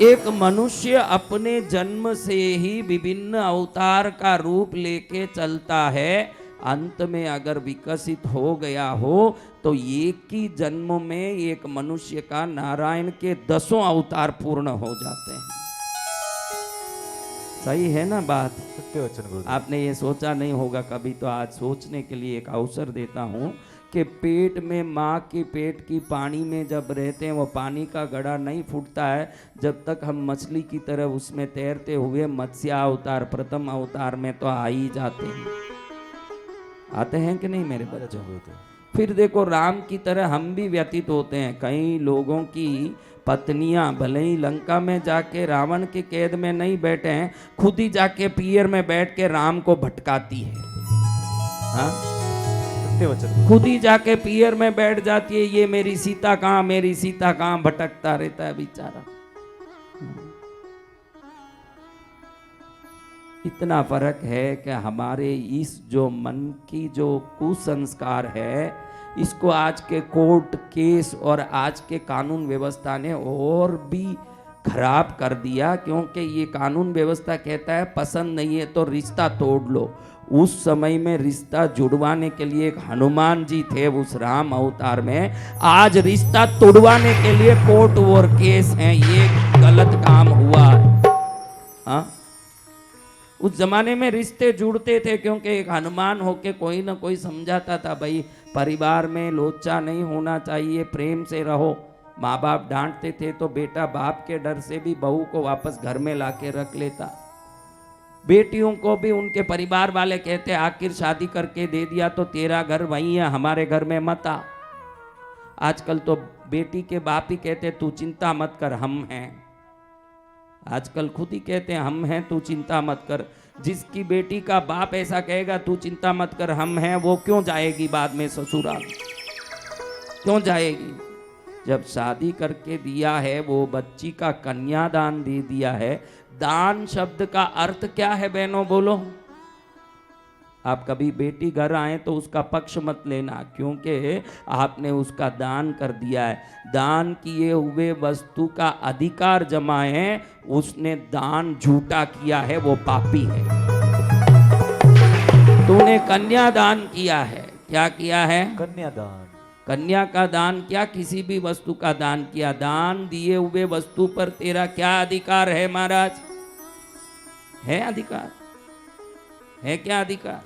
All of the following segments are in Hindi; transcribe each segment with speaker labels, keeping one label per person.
Speaker 1: एक मनुष्य अपने जन्म से ही विभिन्न अवतार का रूप लेके चलता है। अंत में अगर विकसित हो गया हो तो एक ही जन्म में एक मनुष्य का नारायण के 10 अवतार पूर्ण हो जाते हैं। सही है ना बात?
Speaker 2: सत्य वचन गुरुदेव।
Speaker 1: आपने ये सोचा नहीं होगा कभी, तो आज सोचने के लिए एक अवसर देता हूँ कि पेट में माँ के पेट की पानी में जब रहते हैं वो पानी का घड़ा नहीं फूटता है जब तक हम मछली की तरह उसमें तैरते हुए मत्स्य अवतार प्रथम अवतार में तो आ ही जाते हैं। आते हैं कि नहीं मेरे बच्चों? फिर देखो राम की तरह हम भी व्यतीत होते हैं। कई लोगों की पत्नियां भले ही लंका में जाके रावण के कैद में नहीं बैठे हैं, खुद ही जाके पियर में बैठ के राम को भटकाती है। हाँ, खुद ही जाके पियर में बैठ जाती है, ये मेरी सीता कहाँ, मेरी सीता कहाँ, भटकता रहता है बेचारा। इतना फर्क है कि हमारे इस जो मन की जो कुसंस्कार है, इसको आज के कोर्ट केस और आज के कानून व्यवस्था ने और भी खराब कर दिया। क्योंकि ये कानून व्यवस्था कहता है पसंद नहीं है तो रिश्ता तोड़ लो। उस समय में रिश्ता जुड़वाने के लिए एक हनुमान जी थे उस राम अवतार में, आज रिश्ता तोड़वाने के लिए कोर्ट और केस हैं। ये गलत काम हुआ है। हाँ, उस जमाने में रिश्ते जुड़ते थे क्योंकि एक हनुमान होके कोई ना कोई समझाता था, भाई परिवार में लोचा नहीं होना चाहिए, प्रेम से रहो। माँ बाप डांटते थे तो बेटा बाप के डर से भी बहू को वापस घर में लाके रख लेता। बेटियों को भी उनके परिवार वाले कहते आखिर शादी करके दे दिया तो तेरा घर वहीं है, हमारे घर में मत आ। आजकल तो बेटी के बाप ही कहते तू चिंता मत कर, हम हैं। आजकल खुद ही कहते हैं हम हैं, तू चिंता मत कर। जिसकी बेटी का बाप ऐसा कहेगा तू चिंता मत कर, हम हैं, वो क्यों जाएगी बाद में ससुराल? क्यों जाएगी? जब शादी करके दिया है, वो बच्ची का कन्यादान दे दिया है। दान शब्द का अर्थ क्या है बहनों, बोलो? आप कभी बेटी घर आए तो उसका पक्ष मत लेना, क्योंकि आपने उसका दान कर दिया है। दान किए हुए वस्तु का अधिकार जमाए, उसने दान झूठा किया है, वो पापी है। तूने कन्यादान किया है। क्या किया है?
Speaker 2: कन्यादान।
Speaker 1: कन्या का दान क्या, किसी भी वस्तु का दान किया। दान दिए हुए वस्तु पर तेरा क्या अधिकार है महाराज? है अधिकार? है क्या अधिकार?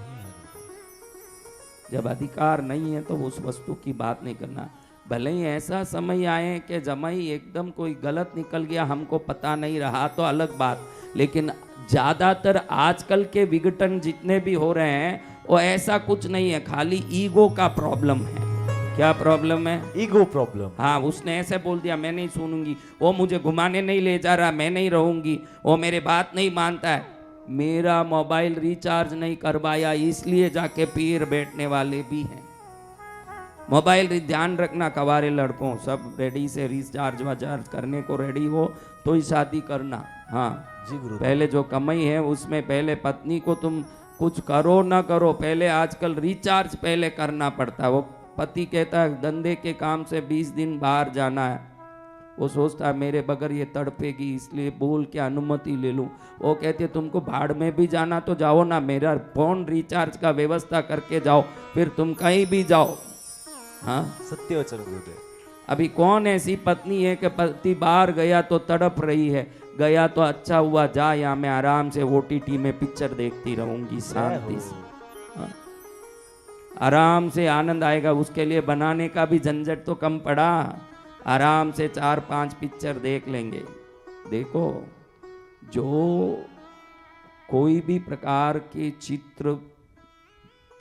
Speaker 1: जब अधिकार नहीं है तो उस वस्तु की बात नहीं करना। भले ही ऐसा समय आए कि जमाई एकदम कोई गलत निकल गया, हमको पता नहीं रहा, तो अलग बात। लेकिन ज़्यादातर आजकल के विघटन जितने भी हो रहे हैं वो ऐसा कुछ नहीं है, खाली ईगो का प्रॉब्लम है। क्या प्रॉब्लम है?
Speaker 2: Ego problem.
Speaker 1: हाँ, उसने ऐसे बोल दिया मैं नहीं सुनूंगी, वो मुझे घुमाने नहीं ले जा रहा, मैं नहीं रहूंगी, वो मेरे बात नहीं मानता है। मेरा मोबाइल रिचार्ज नहीं करवाया इसलिए जाके पीर बैठने वाले भी हैं। मोबाइल ध्यान रखना, कवारे लड़कों सब रेडी से रिचार्ज वार्ज करने को रेडी हो तो ही शादी करना। हाँ
Speaker 2: जी गुरु।
Speaker 1: पहले जो कमाई है उसमें पहले पत्नी को तुम कुछ करो ना करो, पहले आजकल रिचार्ज पहले करना पड़ता है। वो पति कहता है धंधे के काम से 20 दिन बाहर जाना है, वो सोचता है मेरे बगैर ये तड़पेगी इसलिए बोल के अनुमति ले लूं। वो कहते तुमको भाड़ में भी जाना तो जाओ ना, मेरा फोन रिचार्ज का व्यवस्था करके जाओ, फिर तुम कहीं भी जाओ। हाँ,
Speaker 2: सत्य वचन गुरुदेव।
Speaker 1: अभी कौन ऐसी पत्नी है कि पति बाहर गया तो तड़प रही है, गया तो अच्छा हुआ जा, यहाँ मैं आराम से OTT में पिक्चर देखती रहूंगी शांति से। हाँ? आराम से आनंद आएगा, उसके लिए बनाने का भी झंझट तो कम पड़ा। आराम से 4-5 पिक्चर देख लेंगे। देखो, जो कोई भी प्रकार के चित्र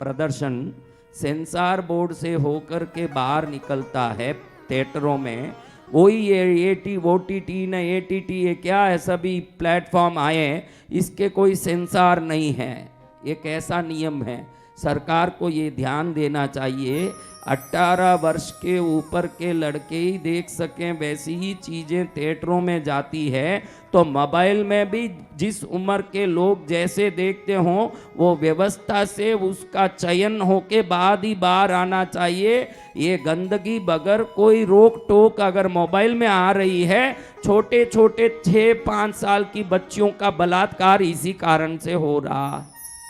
Speaker 1: प्रदर्शन सेंसार बोर्ड से होकर के बाहर निकलता है थिएटरों में, वही ये OTT न ATT ये क्या है, सभी प्लेटफॉर्म आए हैं, इसके कोई सेंसार नहीं है। एक ऐसा नियम है सरकार को ये ध्यान देना चाहिए 18 वर्ष के ऊपर के लड़के ही देख सकें वैसी ही चीज़ें थिएटरों में जाती है, तो मोबाइल में भी जिस उम्र के लोग जैसे देखते हों वो व्यवस्था से उसका चयन होके बाद ही बाहर आना चाहिए। ये गंदगी बगैर कोई रोक टोक अगर मोबाइल में आ रही है, छोटे छोटे 6-5 साल की बच्चियों का बलात्कार इसी कारण से हो रहा है।